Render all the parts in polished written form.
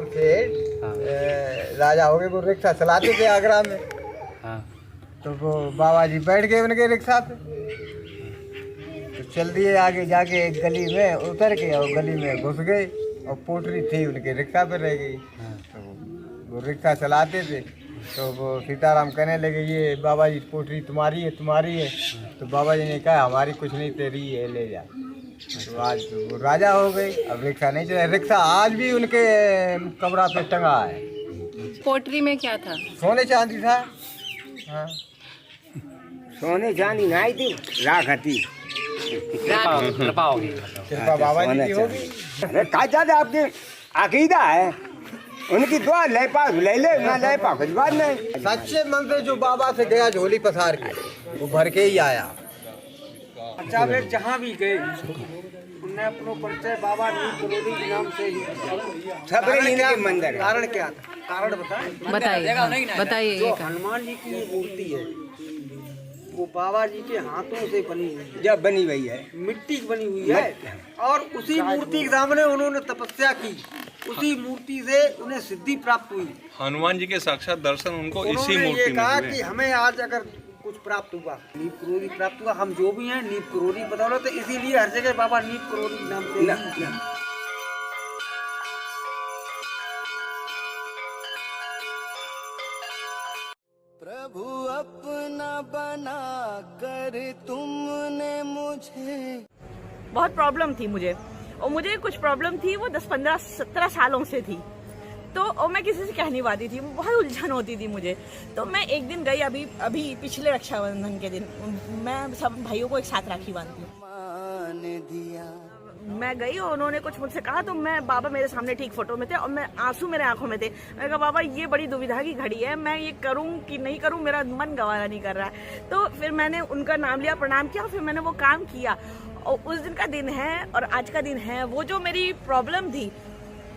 सीताराम सेठ राजा हो गए, वो रिक्शा चलाते थे आगरा में। तो वो बाबा जी बैठ गए उनके रिक्शा पे, तो चल दिए आगे जाके एक गली में उतर के, और गली में घुस गए और पोटरी थी उनके रिक्शा पे रह गई। तो वो रिक्शा चलाते थे, तो वो सीताराम कहने लगे ये बाबा जी पोटरी तुम्हारी है, तुम्हारी है। तो बाबा जी ने कहा हमारी कुछ नहीं, तेरी है, ले जा। तो आज वो राजा हो गए, अब रिक्शा नहीं चला। रिक्शा आज भी उनके कमरा पे टंगा है। पोटरी में क्या था? सोने चांदी था। हाँ, सोने चांदी नहीं थी, राख थी। कृपा होगी। कृपा बाबा जी की होगी। अरे का ज्यादा आपकी अकीदा है, उनकी दुआ ले पास ले ले, ना ले पास कुछ बात नहीं। सच्चे मन से जो बाबा से गया झोली पसार के, वो भर के ही आया। अच्छा वे जहाँ भी गए उन्हें अपनो परिचय बाबा नीम करोड़ी के नाम से ही सबरे इनके मंदिर है। कारण क्या था? कारण बताएं। बताइए बताइए। जो ये कारण हनुमान जी की ये मूर्ति है वो बाबा जी के हाथों से बनी हुई है, जब बनी हुई है, मिट्टी की बनी हुई है। और उसी मूर्ति के सामने उन्होंने तपस्या की, उसी मूर्ति से उन्हें सिद्धि प्राप्त हुई। हनुमान जी के साक्षात दर्शन उनको इसी उन्होंने मूर्ति ये में कहा हुए। कि हमें आज अगर कुछ प्राप्त हुआ, नीम करोड़ी प्राप्त हुआ, हम जो भी हैं नीम करोड़ी बदौलत, तो इसीलिए हर जगह बाबा नीम करोड़ी के नाम से ही। प्रभु अपना बना कर तुमने मुझे। बहुत प्रॉब्लम थी मुझे, और मुझे कुछ प्रॉब्लम थी वो 10, 15, 17 सालों से थी। तो और मैं किसी से कह नहीं पाती थी, बहुत उलझन होती थी मुझे। तो मैं एक दिन गई, अभी पिछले रक्षाबंधन के दिन, मैं सब भाइयों को एक साथ राखी बांधती हूँ। मैं गई और उन्होंने कुछ मुझसे कहा, तो मैं बाबा मेरे सामने ठीक फोटो में थे और मैं आंसू मेरे आंखों में थे। मैंने कहा बाबा ये बड़ी दुविधा की घड़ी है, मैं ये करूं कि नहीं करूं, मेरा मन गवारा नहीं कर रहा है। तो फिर मैंने उनका नाम लिया, प्रणाम किया, फिर मैंने वो काम किया। और उस दिन का दिन है और आज का दिन है, वो जो मेरी प्रॉब्लम थी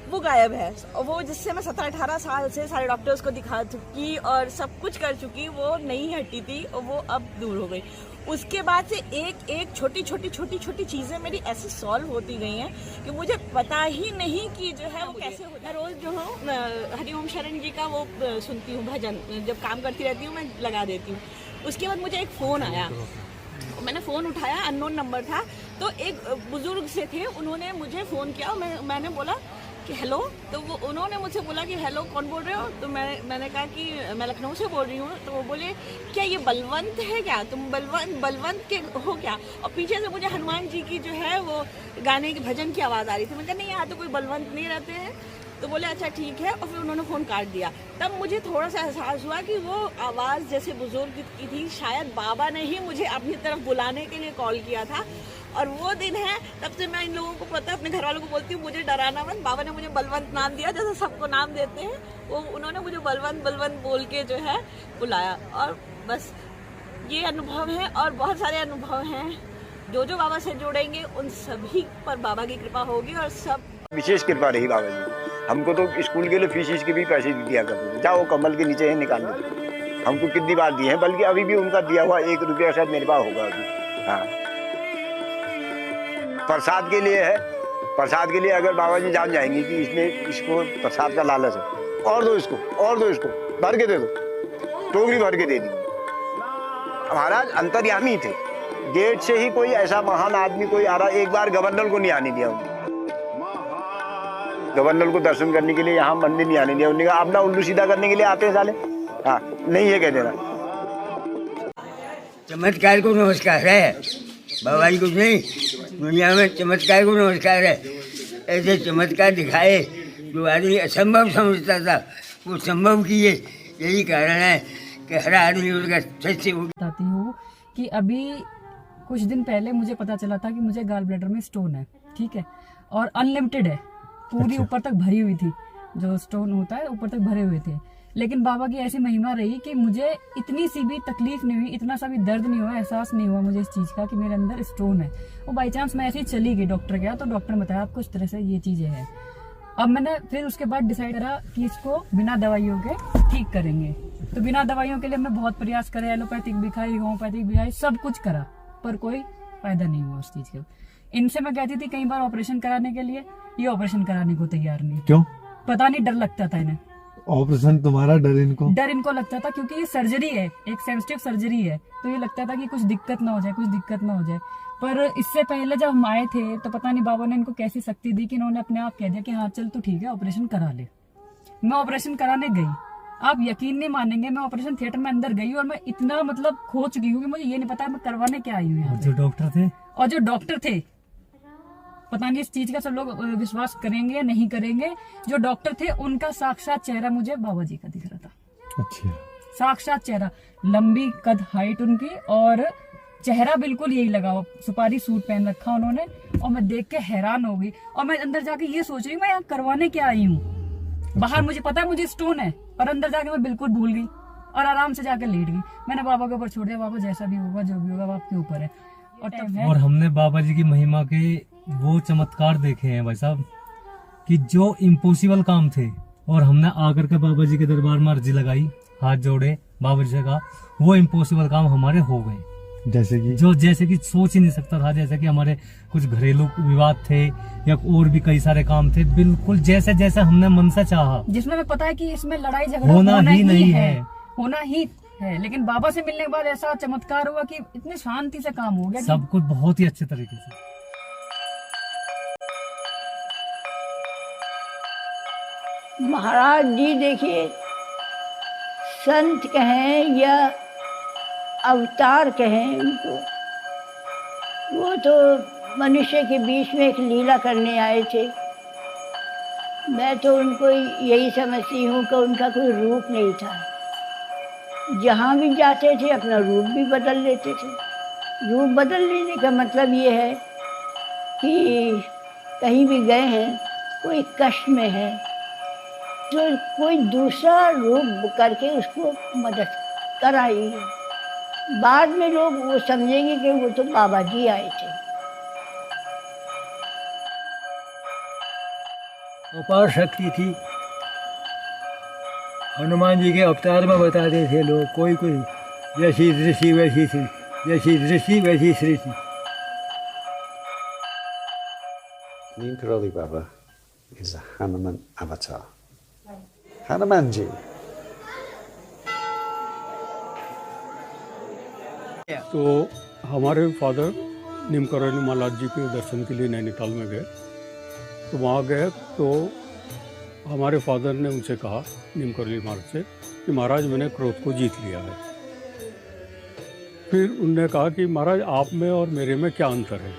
वो गायब है। और वो जिससे मैं 17-18 साल से सारे डॉक्टर्स को दिखा चुकी और सब कुछ कर चुकी, वो नहीं हटी थी और वो अब दूर हो गई। उसके बाद से एक छोटी चीज़ें मेरी ऐसे सॉल्व होती गई हैं कि मुझे पता ही नहीं कि जो है वो कैसे होता है। रोज़ जो हूँ हरिओम शरण जी का वो सुनती हूँ भजन, जब काम करती रहती हूँ मैं लगा देती हूँ। उसके बाद मुझे एक फ़ोन आया, मैंने फ़ोन उठाया, अननोन नंबर था। तो एक बुजुर्ग से थे, उन्होंने मुझे फ़ोन किया। मैंने बोला कि हेलो, तो वो उन्होंने मुझसे बोला कि हेलो कौन बोल रहे हो? तो मैंने कहा कि मैं लखनऊ से बोल रही हूँ। तो वो बोले क्या ये बलवंत है क्या, तुम बलवंत के हो क्या? और पीछे से मुझे हनुमान जी की जो है वो गाने की भजन की आवाज़ आ रही थी। मैंने कहा नहीं यहाँ तो कोई बलवंत नहीं रहते हैं। तो बोले अच्छा ठीक है, और फिर उन्होंने फ़ोन काट दिया। तब मुझे थोड़ा सा एहसास हुआ कि वो आवाज़ जैसे बुजुर्ग की थी, शायद बाबा ने ही मुझे अपनी तरफ बुलाने के लिए कॉल किया था। और वो दिन है, तब से मैं इन लोगों को पता है, अपने घर वालों को बोलती हूँ मुझे डराना मत। बाबा ने मुझे बलवंत नाम दिया, जैसे सबको नाम देते हैं, वो उन्होंने मुझे बलवंत बोल के जो है बुलाया। और बस ये अनुभव है और बहुत सारे अनुभव हैं। जो बाबा से जुड़ेंगे उन सभी पर बाबा की कृपा होगी और सब विशेष कृपा रही बाबा जी। हमको तो स्कूल के लिए फीस के भी पैसे दिया करते थे, जाओ कमल के नीचे ही निकाल देते। हमको कितनी बार दिए हैं, बल्कि अभी भी उनका दिया हुआ 1 रुपया शायद मेरे पास होगा अभी। हाँ, प्रसाद के लिए है, प्रसाद के लिए अगर बाबा जी जान जाएंगे कि इसको प्रसाद का लालच है, और दो इसको भर के दे दो, टोकरी भर के दे दी। महाराज अंतर्यामी थे, गेट से ही कोई ऐसा महान आदमी कोई आ रहा, एक बार गवर्नर को नहीं आने दिया उन्होंने, गवर्नर को दर्शन करने के लिए यहाँ मंदिर नहीं आने दिया। उन्होंने कहा अपना उल्लू सीधा करने के लिए आते हैं साले, हाँ नहीं है कह देना। चमत्कार को नमस्कार है, बाबा जी कुछ नहीं, दुनिया में चमत्कार को नमस्कार है। ऐसे चमत्कार दिखाए जो आदमी असंभव समझता था वो संभव किए। यही कारण है कि हर आदमी उनका सच से। बताती हूँ कि अभी कुछ दिन पहले मुझे पता चला था कि मुझे गाल ब्लैडर में स्टोन है, ठीक है, और अनलिमिटेड है, पूरी ऊपर तक भरी हुई थी, जो स्टोन होता है ऊपर तक भरे हुए थे। लेकिन बाबा की ऐसी महिमा रही कि मुझे इतनी सी भी तकलीफ नहीं हुई, इतना सा भी दर्द नहीं हुआ, एहसास नहीं हुआ मुझे इस चीज़ का कि मेरे अंदर स्टोन है। वो बाई चांस मैं ऐसे ही चली गई डॉक्टर गया, तो डॉक्टर ने बताया आपको इस तरह से ये चीज़ें हैं। अब मैंने फिर उसके बाद डिसाइड करा कि इसको बिना दवाइयों के ठीक करेंगे। तो बिना दवाइयों के लिए हमने बहुत प्रयास करे, एलोपैथिक भी खाई, होम्योपैथिक भी खाई, सब कुछ करा, पर कोई फायदा नहीं हुआ उस चीज़ का। इनसे मैं कहती थी कई बार ऑपरेशन कराने के लिए, ये ऑपरेशन कराने को तैयार नहीं। क्यों? पता नहीं डर लगता था इन्हें। ऑपरेशन तुम्हारा डर इनको लगता था, क्योंकि ये सर्जरी है, एक सेंसिटिव सर्जरी है, तो ये लगता था कि कुछ दिक्कत ना हो जाए। पर इससे पहले जब हम आए थे तो पता नहीं बाबा ने इनको कैसी शक्ति दी कि इन्होंने अपने आप कह दिया कि हाँ चल तू ठीक है, ऑपरेशन करा ले। मैं ऑपरेशन कराने गई, आप यकीन नहीं मानेंगे, मैं ऑपरेशन थिएटर में अंदर गई और मैं इतना मतलब खो चुकी हूँ कि मुझे ये नहीं पता मैं करवाने क्या आई हूँ। जो डॉक्टर थे पता नहीं इस चीज का सब लोग विश्वास करेंगे या नहीं करेंगे, जो डॉक्टर थे उनका साक्षात चेहरा मुझे बाबा जी का दिख रहा था। अच्छा। साक्षात चेहरा, लंबी कद हाइट उनकी, और चेहरा बिल्कुल यही लगा हुआ, सुपारी सूट पहन रखा उन्होंने, और मैं देख के हैरान हो गई। और मैं अंदर जाके ये सोच रही हूँ मैं यहाँ करवाने क्या आई हूँ। बाहर मुझे पता है मुझे स्टोन है, पर अंदर जाके मैं बिल्कुल भूल गई और आराम से जाकर लेट गई। मैंने बाबा के ऊपर छोड़ दिया, बाबा जैसा भी होगा जो भी होगा वो आपके ऊपर है। और हमने बाबा जी की महिमा के वो चमत्कार देखे हैं भाई साहब, कि जो इम्पॉसिबल काम थे, और हमने आकर के बाबा जी के दरबार में अर्जी लगाई, हाथ जोड़े, बाबा जी से कहा, वो इम्पॉसिबल काम हमारे हो गए। जैसे कि सोच ही नहीं सकता था, जैसे कि हमारे कुछ घरेलू विवाद थे या और भी कई सारे काम थे, बिल्कुल जैसे जैसे हमने मन से चाहा, जिसमें मैं पता है कि इसमें लड़ाई झगड़ा होना ही नहीं है, होना ही है। लेकिन बाबा से मिलने के बाद ऐसा चमत्कार हुआ कि इतनी शांति से काम हो गया, सब कुछ बहुत ही अच्छे तरीके से। महाराज जी देखिए, संत कहें या अवतार कहें उनको, वो तो मनुष्य के बीच में एक लीला करने आए थे। मैं तो उनको यही समझती हूँ कि उनका कोई रूप नहीं था। जहाँ भी जाते थे अपना रूप भी बदल लेते थे। रूप बदल लेने का मतलब ये है कि कहीं भी गए हैं, कोई कष्ट में है, तो कोई दूसरा रूप करके उसको मदद कराई। बाद में लोग वो समझेंगे कि वो तो बाबा जी आए थे। अपार शक्ति थी। हनुमान जी के अवतार में बताते थे लोग, कोई जैसी दृष्टि वैसी सृष्टि, जैसी दृष्टि वैसी सृष्टि। Neem Karoli Baba is a Hanuman avatar. Hanuman ji. तो हमारे फादर नीम करौली महाराज जी के दर्शन के लिए नैनीताल में गए। तो वहाँ गए तो हमारे फादर ने उनसे कहा, नीम करौली महाराज से, कि महाराज मैंने क्रोध को जीत लिया है। फिर उनने कहा कि महाराज आप में और मेरे में क्या अंतर है।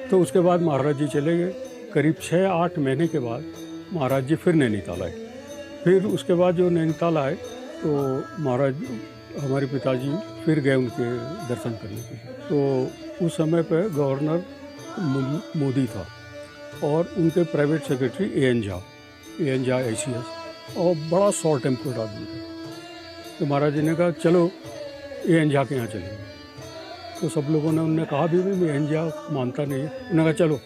तो उसके बाद महाराज जी चले गए। करीब 6-8 महीने के बाद महाराज जी फिर नैनीताल आए। फिर उसके बाद जो नैनीताल आए तो महाराज हमारे पिताजी फिर गए उनके दर्शन करने के लिए। तो उस समय पे गवर्नर मोदी था और उनके private secretary AN. Jha ACS, और बड़ा शॉर्ट टेम्पर्ड आदमी था। तो महाराज जी ने कहा चलो ए.एन. झा के यहाँ चलेंगे। तो सब लोगों ने उनने कहा भी मैं ए.एन. झा मानता नहीं है। उन्होंने कहा चलो।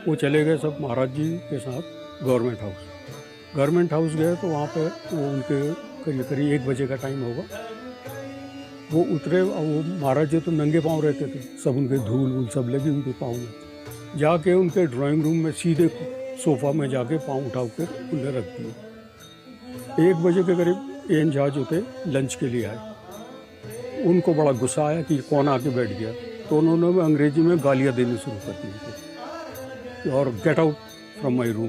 वो चले गए सब महाराज जी के साथ गवर्नमेंट हाउस गए। तो वहाँ पे वो उनके करीब 1 बजे का टाइम होगा। वो उतरे, वो महाराज जी तो नंगे पाँव रहते थे, सब उनके धूल वूल सब लगी उनके पाँव में। जाके उनके ड्राइंग रूम में सीधे सोफ़ा में जाके पाँव उठा कर उन्हें रख दिए। 1 बजे के करीब ए.एन. झा जो थे लंच के लिए आए। उनको बड़ा गुस्सा आया कि कौन आके बैठ गया। तो उन्होंने अंग्रेजी में गालियाँ देनी शुरू कर दी और get out from my room,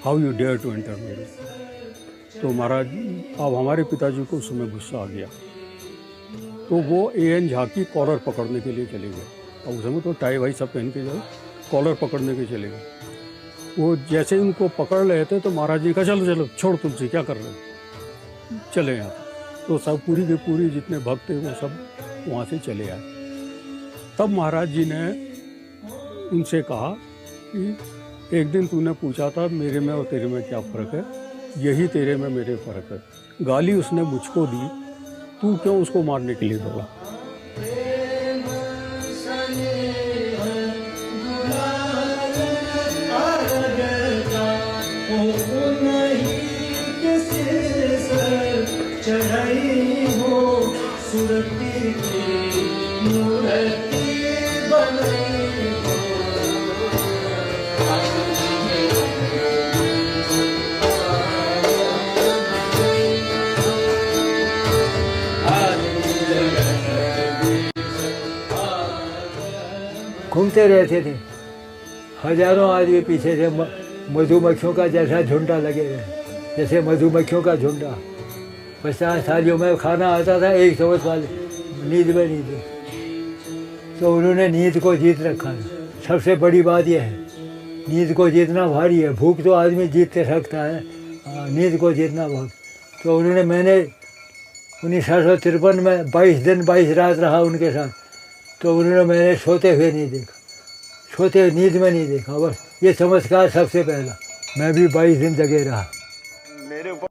how you dare to enter my room. तो महाराज अब हमारे पिताजी को उस समय गुस्सा आ गया। तो वो ए.एन. झा की कॉलर पकड़ने के लिए चले गए। और उस समय तो टाई वाई सब पहन के जाए, कॉलर पकड़ने के चले गए। वो जैसे ही उनको पकड़ रहे थे तो महाराज जी का चलो छोड़, तुमसे क्या कर रहे हो, चले यहाँ। तो सब पूरी के पूरी जितने भक्त थे वो सब वहाँ से चले आए। तब महाराज जी ने उनसे कहा कि एक दिन तूने पूछा था मेरे में और तेरे में क्या फ़र्क है, यही तेरे में मेरे फ़र्क है। गाली उसने मुझको दी, तू क्यों उसको मारने के लिए दौड़ा। घूमते रहते थे, हजारों आदमी पीछे से मधुमक्खियों का जैसा झुंडा लगे रहे, जैसे मधुमक्खियों का झुंडा। 50 थालियों में खाना आता था, एक चम्मच वाले नींद में नहीं थे। तो उन्होंने नींद को जीत रखा। सबसे बड़ी बात यह है, नींद को जीतना भारी है। भूख तो आदमी जीत सकता है, नींद को जीतना बहुत। तो मैंने 1953 में 22 दिन 22 रात रहा उनके साथ। तो मैंने सोते हुए नहीं देखा, सोते नींद में नहीं देखा। बस ये चमत्कार सबसे पहला। मैं भी 22 दिन जगे रहा। मेरे ऊपर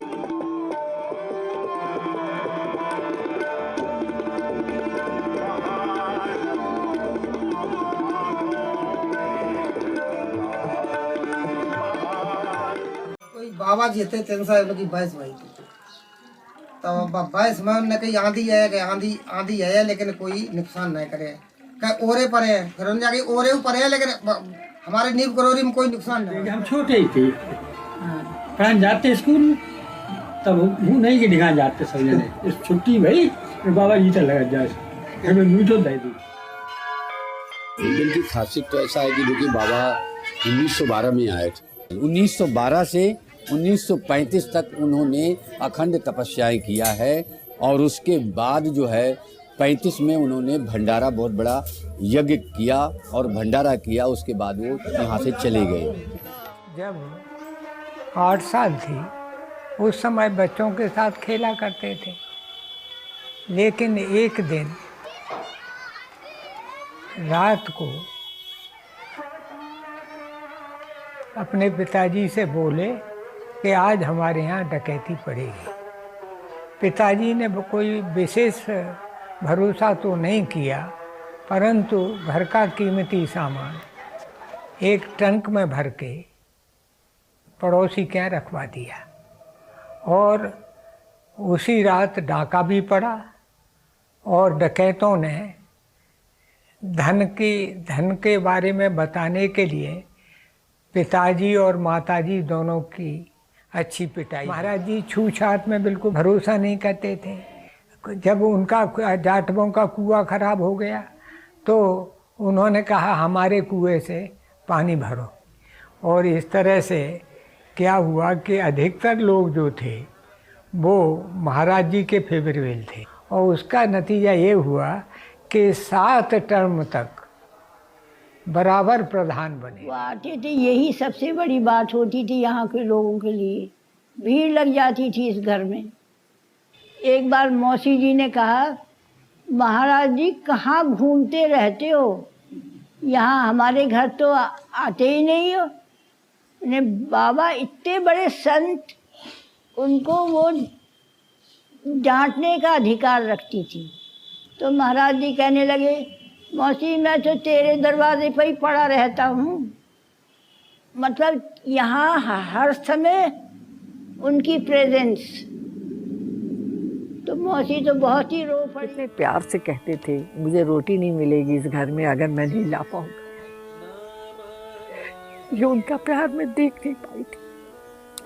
बाबा जी थे 3 साल की 22 भाई थी। तो 22 में उन्होंने कही आंधी है लेकिन कोई नुकसान नहीं करे। कहीं ओरे पड़े हैं, फिर उन्होंने जाके ओरे ऊपर है लेकिन हमारे नींव करोरी में कोई नुकसान नहीं। हम छोटे ही थे, पढ़ाने जाते स्कूल, तब वो नहीं कि निकाल जाते सब जने। छुट्टी भाई बाबा जी तो लगा जाए मीठो दे दी। इनकी खासियत तो ऐसा है कि देखिए बाबा 1912 में आए थे। 1912 से 1935 तक उन्होंने अखंड तपस्याएं किया है और उसके बाद जो है 35 में उन्होंने भंडारा बहुत बड़ा यज्ञ किया और भंडारा किया। उसके बाद वो यहाँ से चले गए। जब 8 साल थी उस समय बच्चों के साथ खेला करते थे, लेकिन एक दिन रात को अपने पिताजी से बोले कि आज हमारे यहाँ डकैती पड़ेगी। पिताजी ने कोई विशेष भरोसा तो नहीं किया, परंतु घर का कीमती सामान एक ट्रंक में भर के पड़ोसी के यहाँ रखवा दिया और उसी रात डाका भी पड़ा और डकैतों ने धन के बारे में बताने के लिए पिताजी और माताजी दोनों की अच्छी पिटाई। महाराज जी छूछात में बिल्कुल भरोसा नहीं करते थे। जब उनका जाटवों का कुआं खराब हो गया तो उन्होंने कहा हमारे कुएं से पानी भरो, और इस तरह से क्या हुआ कि अधिकतर लोग जो थे वो महाराज जी के फेवरेट थे और उसका नतीजा ये हुआ कि 7 टर्म तक बराबर प्रधान बने। वो आते थे, यही सबसे बड़ी बात होती थी यहाँ के लोगों के लिए। भीड़ लग जाती थी इस घर में। एक बार मौसी जी ने कहा, महाराज जी कहाँ घूमते रहते हो, यहाँ हमारे घर तो आते ही नहीं हो। ने बाबा इतने बड़े संत, उनको वो डांटने का अधिकार रखती थी। तो महाराज जी कहने लगे, मौसी मैं तो तेरे दरवाजे पर ही पड़ा रहता हूँ। मतलब यहाँ हर समय उनकी प्रेजेंस। तो मौसी तो बहुत ही रो पड़ी। इतने प्यार से कहते थे मुझे रोटी नहीं मिलेगी इस घर में अगर मैं नहीं ला पाऊंगा। ये उनका प्यार मैं देख नहीं पाई थी,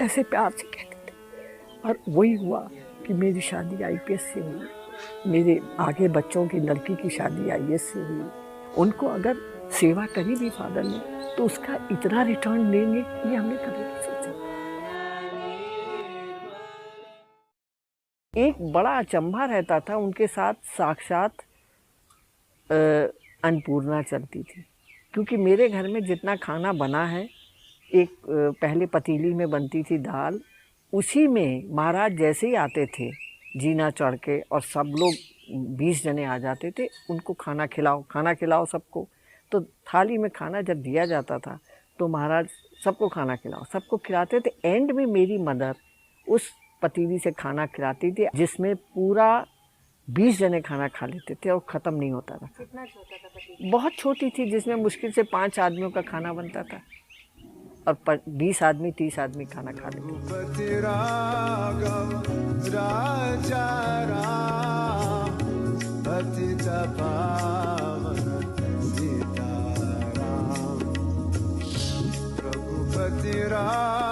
ऐसे प्यार से कहते थे। और वही हुआ कि मेरी शादी IPS से हुई, मेरे आगे बच्चों की लड़की की शादी IAS से हुई। उनको अगर सेवा करी भी फादर ने तो उसका इतना रिटर्न देंगे ये हमने कभी नहीं सोचा। एक बड़ा अचंभा रहता था, उनके साथ साक्षात अन्नपूर्णा चलती थी। क्योंकि मेरे घर में जितना खाना बना है, एक पहले पतीली में बनती थी दाल, उसी में महाराज जैसे ही आते थे जीना चढ़ के और सब लोग 20 जने आ जाते थे, उनको खाना खिलाओ सबको। तो थाली में खाना जब दिया जाता था तो महाराज सबको खाना खिलाओ, सबको खिलाते थे। एंड में मेरी मदर उस पतीली से खाना खिलाती थी जिसमें पूरा 20 जने खाना खा लेते थे और ख़त्म नहीं होता था। कितना छोटा था पतीली? बहुत छोटी थी, जिसमें मुश्किल से 5 आदमियों का खाना बनता था और 20 आदमी 30 आदमी खाना खा लेते। रघुपति राम